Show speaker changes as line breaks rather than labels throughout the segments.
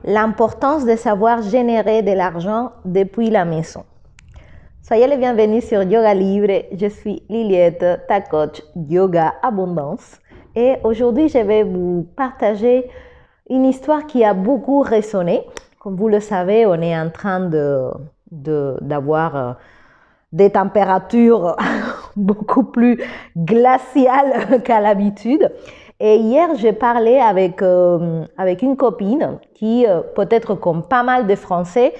L'importance de savoir générer de l'argent depuis la maison. Soyez les bienvenus sur Yoga Libre. Je suis Liliette, ta coach Yoga Abondance. Et aujourd'hui, je vais vous partager une histoire qui a beaucoup résonné. Comme vous le savez, on est en train d'avoir des températures beaucoup plus glaciales qu'à l'habitude. Et hier, j'ai parlé avec une copine qui, peut-être comme pas mal de Français,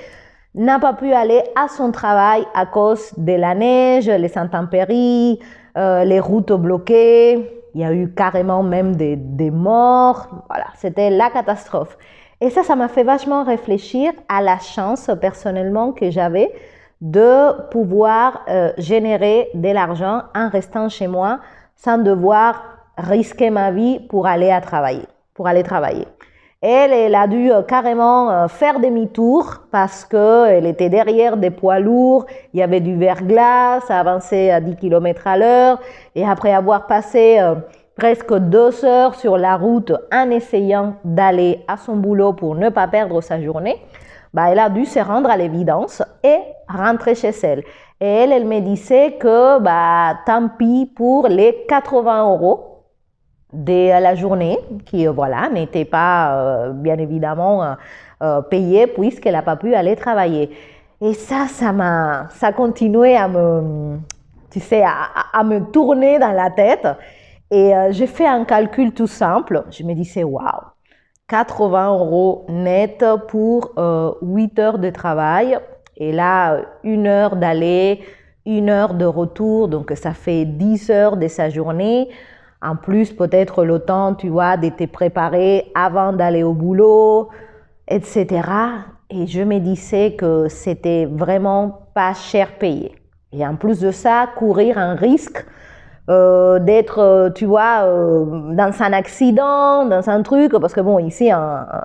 n'a pas pu aller à son travail à cause de la neige, les intempéries, les routes bloquées. Il y a eu carrément même des morts. Voilà, c'était la catastrophe. Et ça m'a fait vachement réfléchir à la chance personnellement que j'avais de pouvoir générer de l'argent en restant chez moi sans devoir risquer ma vie pour aller travailler. Elle a dû carrément faire demi-tour parce qu'elle était derrière des poids lourds, il y avait du verglas, ça avançait à 10 km à l'heure et après avoir passé presque 2 heures sur la route en essayant d'aller à son boulot pour ne pas perdre sa journée, elle a dû se rendre à l'évidence et rentrer chez elle. Et elle me disait que tant pis pour les 80 € de la journée, qui n'était pas bien évidemment payée puisqu'elle n'a pas pu aller travailler. Et ça a continué à me tourner dans la tête. Et j'ai fait un calcul tout simple. Je me disais, waouh, 80 € net pour 8 heures de travail. Et là, 1 heure d'aller, 1 heure de retour. Donc, ça fait 10 heures de sa journée. En plus, peut-être le temps, de te préparer avant d'aller au boulot, etc. Et je me disais que c'était vraiment pas cher payé. Et en plus de ça, courir un risque d'être, dans un accident, dans un truc, parce que ici,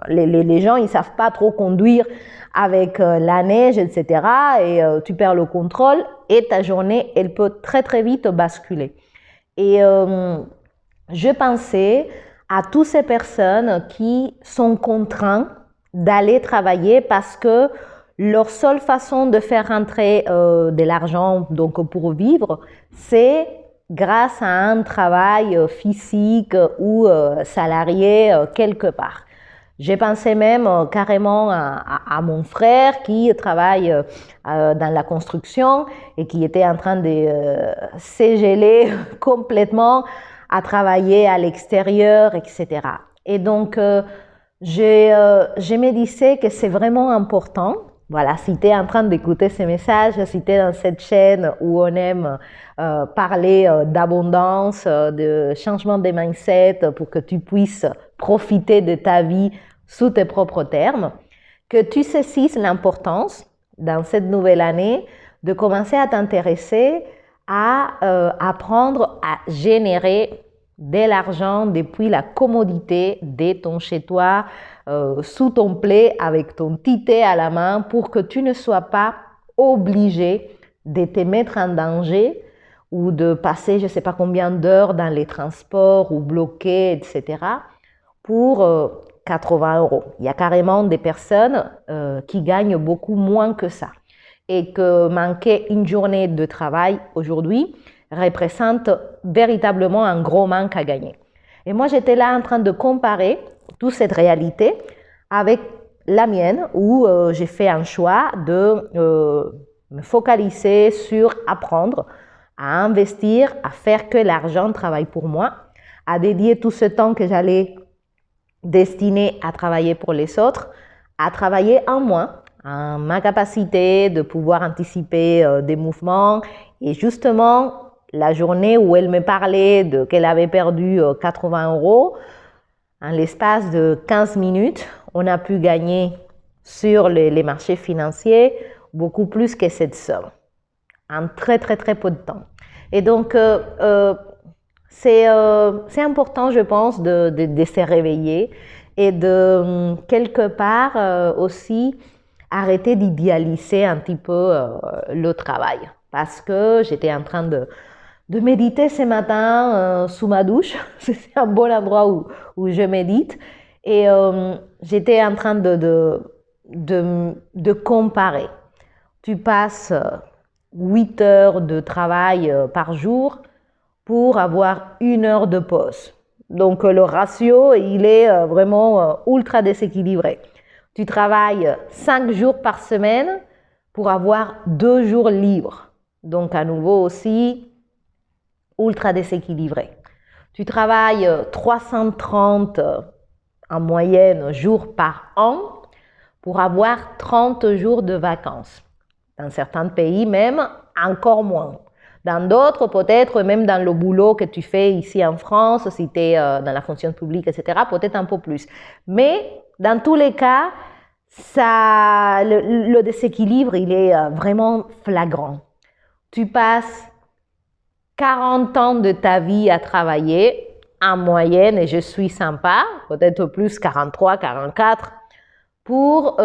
les gens, ils savent pas trop conduire avec la neige, etc. Et tu perds le contrôle et ta journée, elle peut très, très vite basculer. Et je pensais à toutes ces personnes qui sont contraintes d'aller travailler parce que leur seule façon de faire rentrer de l'argent donc pour vivre, c'est grâce à un travail physique ou salarié quelque part. J'ai pensé même carrément à mon frère qui travaille dans la construction et qui était en train de s'égeler complètement à travailler à l'extérieur, etc. Et donc, je me disais que c'est vraiment important. Voilà, si tu es en train d'écouter ces messages, si tu es dans cette chaîne où on aime parler d'abondance, de changement de mindset pour que tu puisses profiter de ta vie sous tes propres termes, que tu saisisses l'importance dans cette nouvelle année de commencer à t'intéresser à apprendre à générer de l'argent depuis la commodité de ton chez-toi, sous ton plaid, avec ton petit thé à la main, pour que tu ne sois pas obligé de te mettre en danger ou de passer je ne sais pas combien d'heures dans les transports ou bloqué, etc. pour 80 €. Il y a carrément des personnes qui gagnent beaucoup moins que ça. Et que manquer une journée de travail aujourd'hui représente véritablement un gros manque à gagner. Et moi, j'étais là en train de comparer toute cette réalité avec la mienne où j'ai fait un choix de me focaliser sur apprendre à investir, à faire que l'argent travaille pour moi, à dédier tout ce temps que j'allais destiner à travailler pour les autres, à travailler en moi, en ma capacité de pouvoir anticiper des mouvements. Et justement, la journée où elle me parlait qu'elle avait perdu 80 €, en l'espace de 15 minutes, on a pu gagner sur les marchés financiers beaucoup plus que cette somme, en très très très peu de temps. Et donc, c'est important, je pense, de se réveiller et de quelque part aussi arrêter d'idéaliser un petit peu le travail. Parce que j'étais en train de méditer ce matin sous ma douche. C'est un bon endroit où je médite. Et j'étais en train de comparer. Tu passes 8 heures de travail par jour pour avoir 1 heure de pause. Donc le ratio, il est vraiment ultra déséquilibré. Tu travailles 5 jours par semaine pour avoir 2 jours libres. Donc à nouveau aussi, ultra déséquilibré. Tu travailles 330 en moyenne jours par an pour avoir 30 jours de vacances. Dans certains pays même, encore moins. Dans d'autres, peut-être même dans le boulot que tu fais ici en France, si tu es dans la fonction publique, etc., peut-être un peu plus. Mais dans tous les cas, le déséquilibre, il est vraiment flagrant. Tu passes 40 ans de ta vie à travailler, en moyenne, et je suis sympa, peut-être plus 43, 44, pour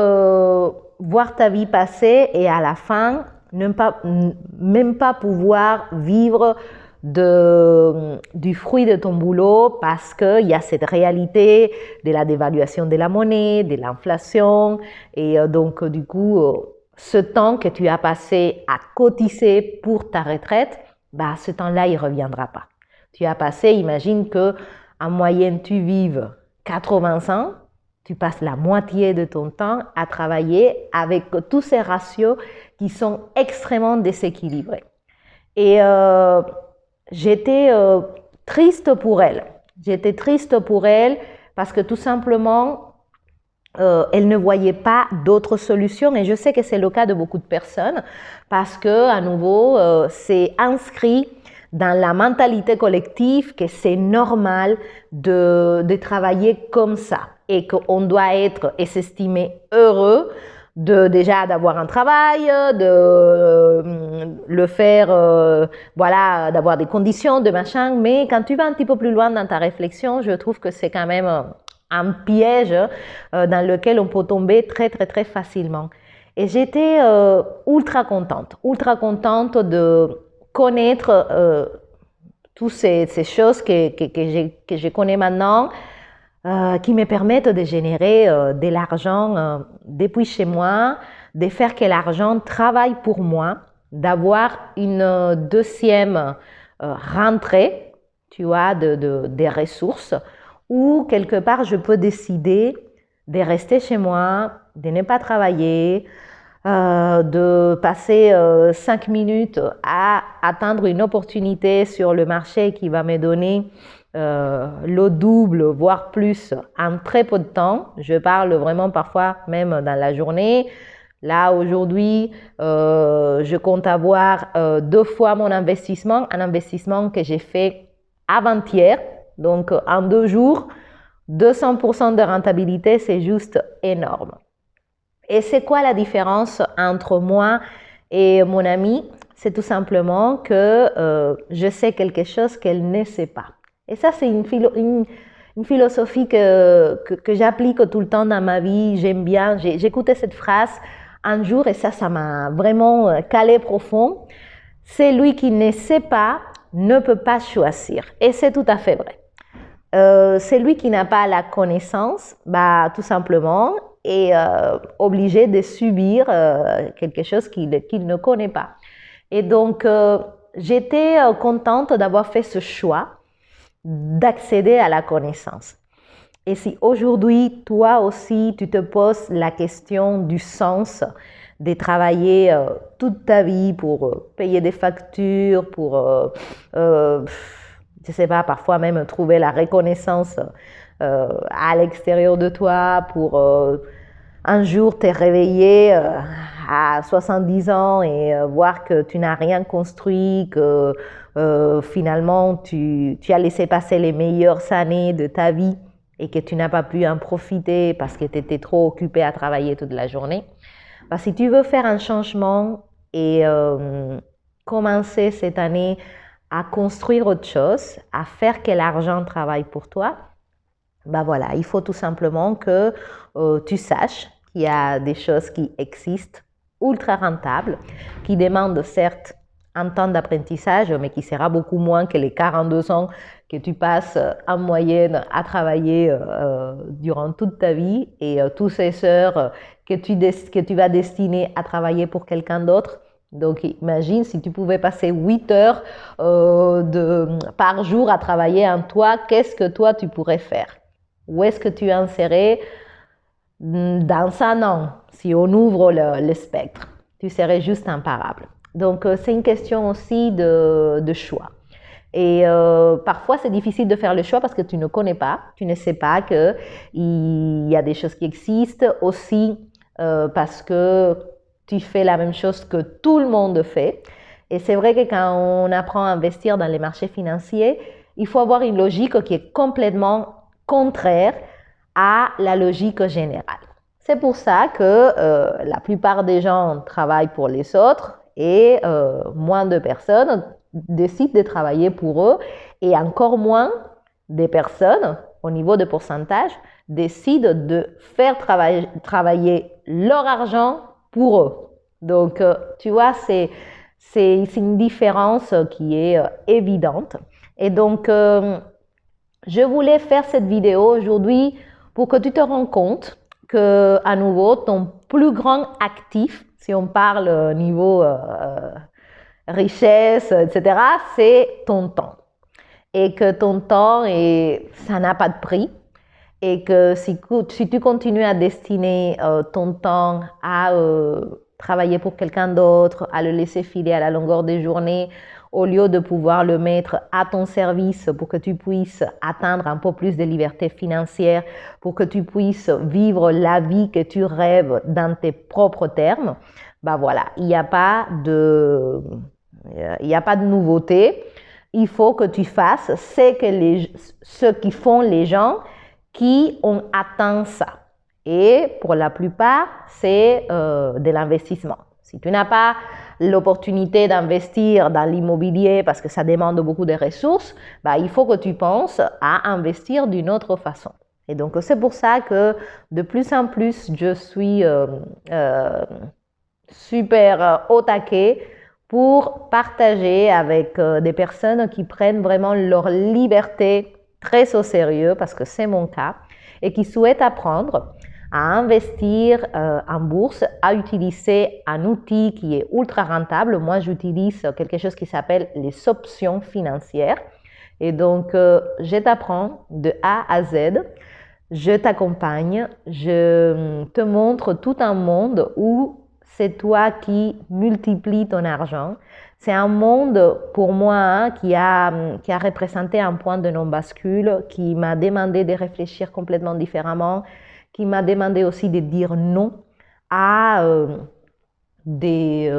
voir ta vie passer et à la fin, même pas pouvoir vivre du fruit de ton boulot parce qu'il y a cette réalité de la dévaluation de la monnaie, de l'inflation et donc du coup, ce temps que tu as passé à cotiser pour ta retraite, bah, ce temps-là, il ne reviendra pas. Tu as passé, imagine que en moyenne, tu vives 80 ans, tu passes la moitié de ton temps à travailler avec tous ces ratios qui sont extrêmement déséquilibrés. Et j'étais triste pour elle. J'étais triste pour elle parce que tout simplement, elle ne voyait pas d'autres solutions. Et je sais que c'est le cas de beaucoup de personnes parce que, à nouveau, c'est inscrit dans la mentalité collective que c'est normal de travailler comme ça et qu'on doit être et s'estimer heureux déjà d'avoir un travail, de le faire, voilà, d'avoir des conditions, de machin. Mais quand tu vas un petit peu plus loin dans ta réflexion, je trouve que c'est quand même un piège dans lequel on peut tomber très, très, très facilement. Et j'étais ultra contente de connaître toutes ces choses que je connais maintenant, qui me permettent de générer de l'argent depuis chez moi, de faire que l'argent travaille pour moi, d'avoir une deuxième rentrée, tu vois, des ressources, où quelque part je peux décider de rester chez moi, de ne pas travailler, de passer 5 minutes à attendre une opportunité sur le marché qui va me donner le double, voire plus, en très peu de temps. Je parle vraiment parfois même dans la journée. Là, aujourd'hui, je compte avoir 2 fois mon investissement, un investissement que j'ai fait avant-hier. Donc, en 2 jours, 200% de rentabilité, c'est juste énorme. Et c'est quoi la différence entre moi et mon amie? C'est tout simplement que je sais quelque chose qu'elle ne sait pas. Et ça, c'est une philosophie que j'applique tout le temps dans ma vie. J'aime bien. J'écoutais cette phrase un jour et ça m'a vraiment calé profond. Celui qui ne sait pas ne peut pas choisir. Et c'est tout à fait vrai. Celui qui n'a pas la connaissance, bah, tout simplement, est obligé de subir quelque chose qu'il ne connaît pas. Et donc, j'étais contente d'avoir fait ce choix d'accéder à la connaissance. Et si aujourd'hui, toi aussi, tu te poses la question du sens de travailler toute ta vie pour payer des factures, pour, je sais pas, parfois même trouver la reconnaissance à l'extérieur de toi, pour un jour te réveiller à 70 ans et voir que tu n'as rien construit, que finalement tu as laissé passer les meilleures années de ta vie et que tu n'as pas pu en profiter parce que tu étais trop occupé à travailler toute la journée. Bah, si tu veux faire un changement et commencer cette année à construire autre chose, à faire que l'argent travaille pour toi, bah voilà, il faut tout simplement que tu saches qu'il y a des choses qui existent, ultra rentables, qui demandent certes un temps d'apprentissage, mais qui sera beaucoup moins que les 42 ans que tu passes en moyenne à travailler durant toute ta vie et tous ces heures que tu vas destiner à travailler pour quelqu'un d'autre. Donc imagine si tu pouvais passer 8 heures par jour à travailler en toi, qu'est-ce que toi tu pourrais faire? Où est-ce que tu en serais dans un an si on ouvre le spectre? Tu serais juste imparable. Donc c'est une question aussi de choix. Et parfois, c'est difficile de faire le choix parce que tu ne connais pas, tu ne sais pas qu'il y a des choses qui existent aussi parce que tu fais la même chose que tout le monde fait. Et c'est vrai que quand on apprend à investir dans les marchés financiers, il faut avoir une logique qui est complètement contraire à la logique générale. C'est pour ça que la plupart des gens travaillent pour les autres et moins de personnes décident de travailler pour eux et encore moins des personnes, au niveau de pourcentage, décident de faire travailler leur argent pour eux. Donc, tu vois, c'est une différence qui est évidente. Et donc, je voulais faire cette vidéo aujourd'hui pour que tu te rendes compte que, à nouveau, ton plus grand actif, si on parle niveau richesse, etc., c'est ton temps. Et que ton temps, ça n'a pas de prix. Et que si tu continues à destiner ton temps à travailler pour quelqu'un d'autre, à le laisser filer à la longueur des journées, au lieu de pouvoir le mettre à ton service pour que tu puisses atteindre un peu plus de liberté financière, pour que tu puisses vivre la vie que tu rêves dans tes propres termes, bah voilà, il n'y a pas de nouveauté. Il faut que tu fasses ce qui font les gens qui ont atteint ça. Et pour la plupart, c'est de l'investissement. Si tu n'as pas l'opportunité d'investir dans l'immobilier parce que ça demande beaucoup de ressources, bah, il faut que tu penses à investir d'une autre façon. Et donc, c'est pour ça que de plus en plus, je suis super au taquet pour partager avec des personnes qui prennent vraiment leur liberté très au sérieux, parce que c'est mon cas, et qui souhaitent apprendre à investir en bourse, à utiliser un outil qui est ultra rentable. Moi, j'utilise quelque chose qui s'appelle les options financières. Et donc, je t'apprends de A à Z, je t'accompagne, je te montre tout un monde où c'est toi qui multiplies ton argent. C'est un monde pour moi qui a représenté un point de non-bascule, qui m'a demandé de réfléchir complètement différemment, qui m'a demandé aussi de dire non à des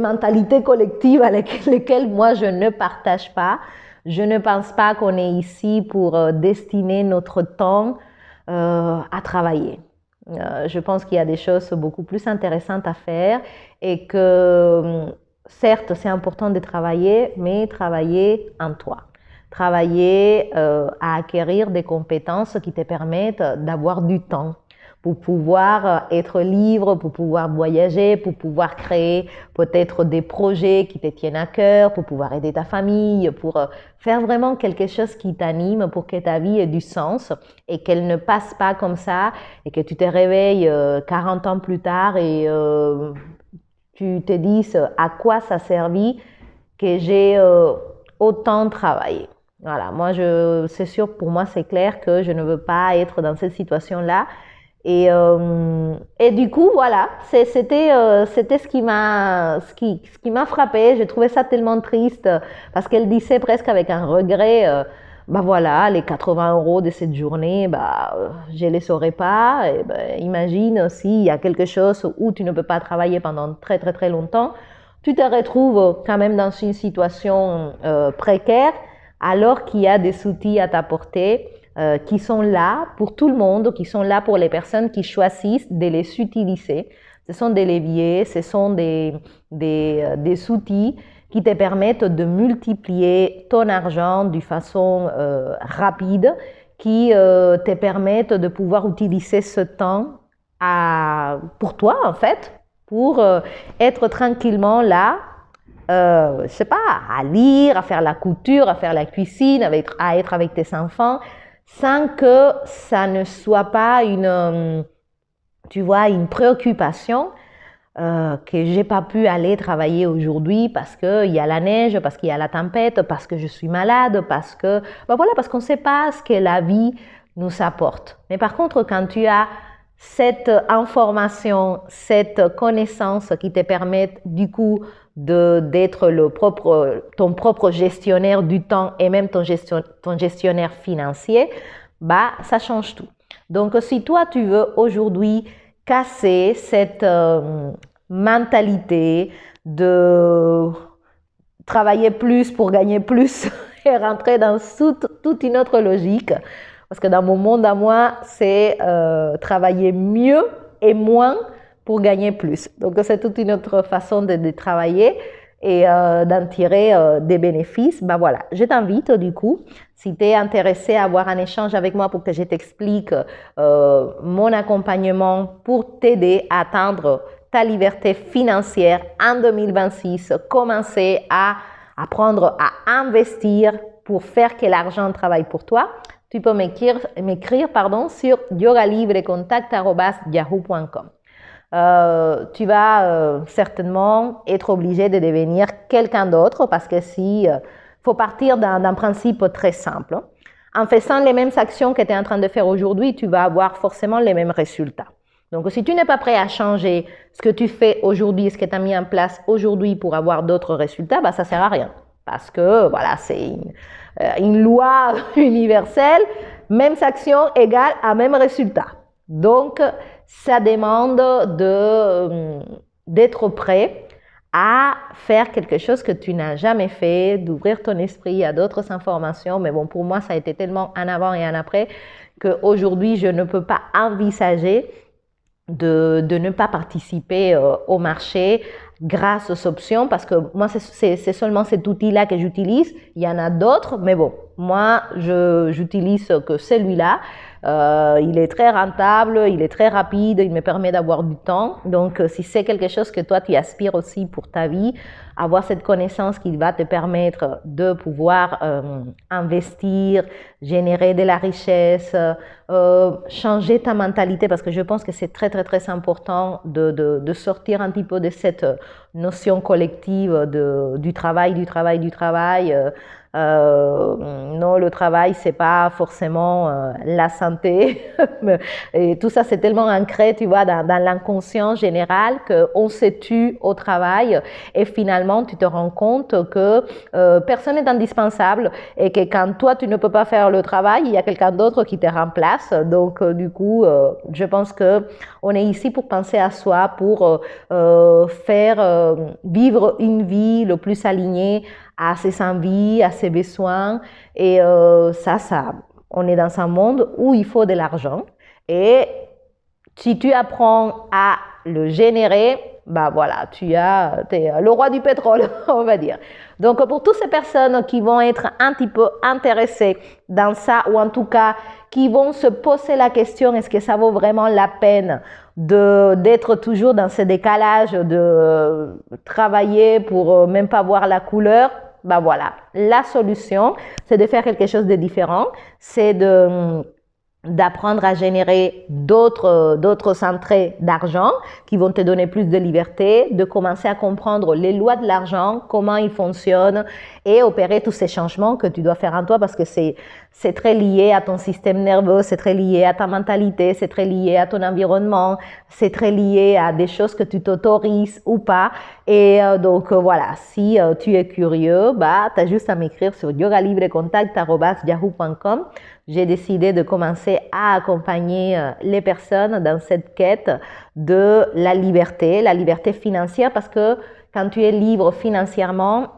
mentalités collectives avec lesquelles moi je ne partage pas. Je ne pense pas qu'on est ici pour destiner notre temps à travailler. Je pense qu'il y a des choses beaucoup plus intéressantes à faire et que certes c'est important de travailler, mais travailler en toi. Travailler à acquérir des compétences qui te permettent d'avoir du temps pour pouvoir être libre, pour pouvoir voyager, pour pouvoir créer peut-être des projets qui te tiennent à cœur, pour pouvoir aider ta famille, pour faire vraiment quelque chose qui t'anime, pour que ta vie ait du sens et qu'elle ne passe pas comme ça et que tu te réveilles 40 ans plus tard et tu te dises à quoi ça a servi que j'ai autant travaillé. Voilà, moi, c'est sûr, pour moi, c'est clair que je ne veux pas être dans cette situation-là. Et du coup, voilà, c'était ce qui m'a frappé. J'ai trouvé ça tellement triste parce qu'elle disait presque avec un regret, bah voilà, les 80 € de cette journée, bah, je ne les aurais pas. Et bah, imagine s'il y a quelque chose où tu ne peux pas travailler pendant très très très longtemps, tu te retrouves quand même dans une situation précaire alors qu'il y a des outils à ta portée qui sont là pour tout le monde, qui sont là pour les personnes qui choisissent de les utiliser. Ce sont des leviers, ce sont des outils qui te permettent de multiplier ton argent d'une façon rapide, qui te permettent de pouvoir utiliser ce temps pour toi, en fait, pour être tranquillement là, je sais pas, à lire, à faire la couture, à faire la cuisine, à être avec tes enfants, sans que ça ne soit pas tu vois, une préoccupation que j'ai pas pu aller travailler aujourd'hui parce qu'il y a la neige, parce qu'il y a la tempête, parce que je suis malade, parce que, voilà, parce qu'on ne sait pas ce que la vie nous apporte. Mais par contre, quand tu as cette information, cette connaissance qui te permet du coup d'être ton propre gestionnaire du temps et même ton gestionnaire financier, ça change tout. Donc, si toi, tu veux aujourd'hui casser cette mentalité de travailler plus pour gagner plus et rentrer dans toute une autre logique, parce que dans mon monde à moi, c'est travailler mieux et moins pour gagner plus. Donc, c'est toute une autre façon de travailler et d'en tirer des bénéfices. Voilà, je t'invite du coup, si tu es intéressé à avoir un échange avec moi pour que je t'explique mon accompagnement pour t'aider à atteindre ta liberté financière en 2026, commencer à apprendre à investir pour faire que l'argent travaille pour toi, tu peux m'écrire sur yogalibrecontact@yahoo.com. Tu vas certainement être obligé de devenir quelqu'un d'autre parce que faut partir d'un principe très simple. En faisant les mêmes actions que tu es en train de faire aujourd'hui, tu vas avoir forcément les mêmes résultats. Donc, si tu n'es pas prêt à changer ce que tu fais aujourd'hui, ce que tu as mis en place aujourd'hui pour avoir d'autres résultats, ça ne sert à rien. Parce que, voilà, c'est une loi universelle, mêmes actions égale à même résultat. Donc, ça demande d'être prêt à faire quelque chose que tu n'as jamais fait, d'ouvrir ton esprit à d'autres informations. Mais bon, pour moi, ça a été tellement en avant et en après qu'aujourd'hui, je ne peux pas envisager de ne pas participer au marché grâce aux options parce que moi, c'est seulement cet outil-là que j'utilise. Il y en a d'autres, mais bon, moi, j'utilise que celui-là. Il est très rentable, il est très rapide, il me permet d'avoir du temps. Donc, si c'est quelque chose que toi, tu aspires aussi pour ta vie, avoir cette connaissance qui va te permettre de pouvoir investir, générer de la richesse, changer ta mentalité, parce que je pense que c'est très, très, très important de sortir un petit peu de cette notion collective du travail. Non, le travail, c'est pas forcément la santé. Et tout ça, c'est tellement ancré, tu vois, dans l'inconscient général qu'on se tue au travail et finalement, tu te rends compte que personne n'est indispensable et que quand toi, tu ne peux pas faire le travail, il y a quelqu'un d'autre qui te remplace. Donc, du coup, je pense que on est ici pour penser à soi, pour faire vivre une vie le plus alignée à ses envies, à ses besoins. Et on est dans un monde où il faut de l'argent. Et si tu apprends à le générer, voilà, tu es le roi du pétrole, on va dire. Donc, pour toutes ces personnes qui vont être un petit peu intéressées dans ça, ou en tout cas, qui vont se poser la question, est-ce que ça vaut vraiment la peine d'être toujours dans ce décalage, de travailler pour même pas voir la couleur? Voilà, la solution, c'est de faire quelque chose de différent, c'est d'apprendre à générer d'autres entrées d'argent qui vont te donner plus de liberté, de commencer à comprendre les lois de l'argent, comment ils fonctionnent et opérer tous ces changements que tu dois faire en toi parce que c'est très lié à ton système nerveux, c'est très lié à ta mentalité, c'est très lié à ton environnement, c'est très lié à des choses que tu t'autorises ou pas. Et donc voilà, si tu es curieux, tu as juste à m'écrire sur yogalibrecontact@yahoo.com. J'ai décidé de commencer à accompagner les personnes dans cette quête de la liberté financière parce que quand tu es libre financièrement,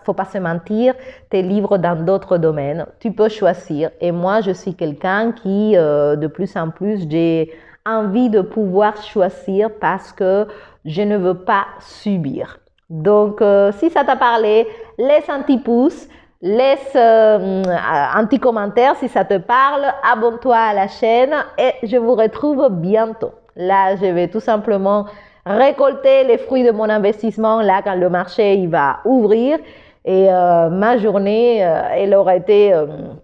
faut pas se mentir, tu es libre dans d'autres domaines. Tu peux choisir. Et moi, je suis quelqu'un qui, de plus en plus, j'ai envie de pouvoir choisir parce que je ne veux pas subir. Donc, si ça t'a parlé, laisse un petit pouce. Laisse un petit commentaire si ça te parle, abonne-toi à la chaîne et je vous retrouve bientôt. Là, je vais tout simplement récolter les fruits de mon investissement là quand le marché il va ouvrir. Et ma journée, elle aurait été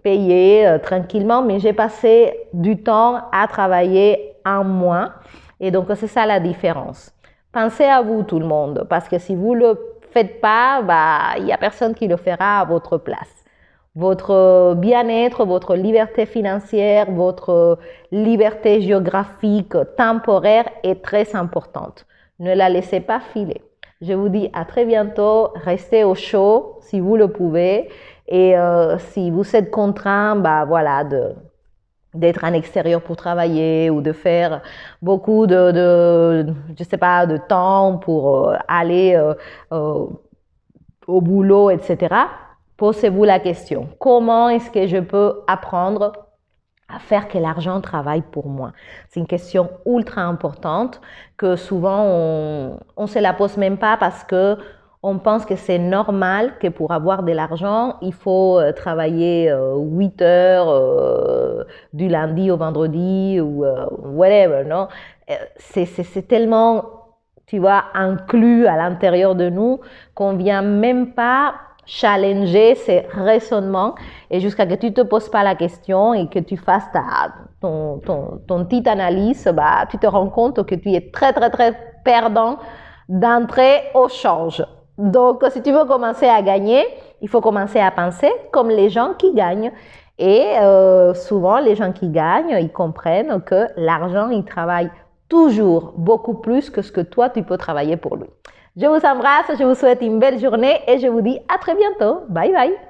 payée tranquillement, mais j'ai passé du temps à travailler en moins. Et donc, c'est ça la différence. Pensez à vous, tout le monde, parce que si vous ne le faites pas, bah, il n'y a personne qui le fera à votre place. Votre bien-être, votre liberté financière, votre liberté géographique, temporaire est très importante. Ne la laissez pas filer. Je vous dis à très bientôt. Restez au chaud si vous le pouvez. Et si vous êtes contraint, bah voilà, d'être en extérieur pour travailler ou de faire beaucoup je sais pas, de temps pour aller au boulot, etc. Posez-vous la question. Comment est-ce que je peux apprendre à faire que l'argent travaille pour moi? C'est une question ultra importante que souvent on se la pose même pas parce que on pense que c'est normal que pour avoir de l'argent, il faut travailler 8 heures du lundi au vendredi ou whatever, non? C'est tellement, tu vois, inclus à l'intérieur de nous qu'on vient même pas challenger ces raisonnements et jusqu'à que tu ne te poses pas la question et que tu fasses ton petite analyse, bah, tu te rends compte que tu es très, très, très perdant d'entrer au change. Donc, si tu veux commencer à gagner, il faut commencer à penser comme les gens qui gagnent. Et souvent, les gens qui gagnent, ils comprennent que l'argent, il travaille toujours beaucoup plus que ce que toi, tu peux travailler pour lui. Je vous embrasse, je vous souhaite une belle journée et je vous dis à très bientôt. Bye bye.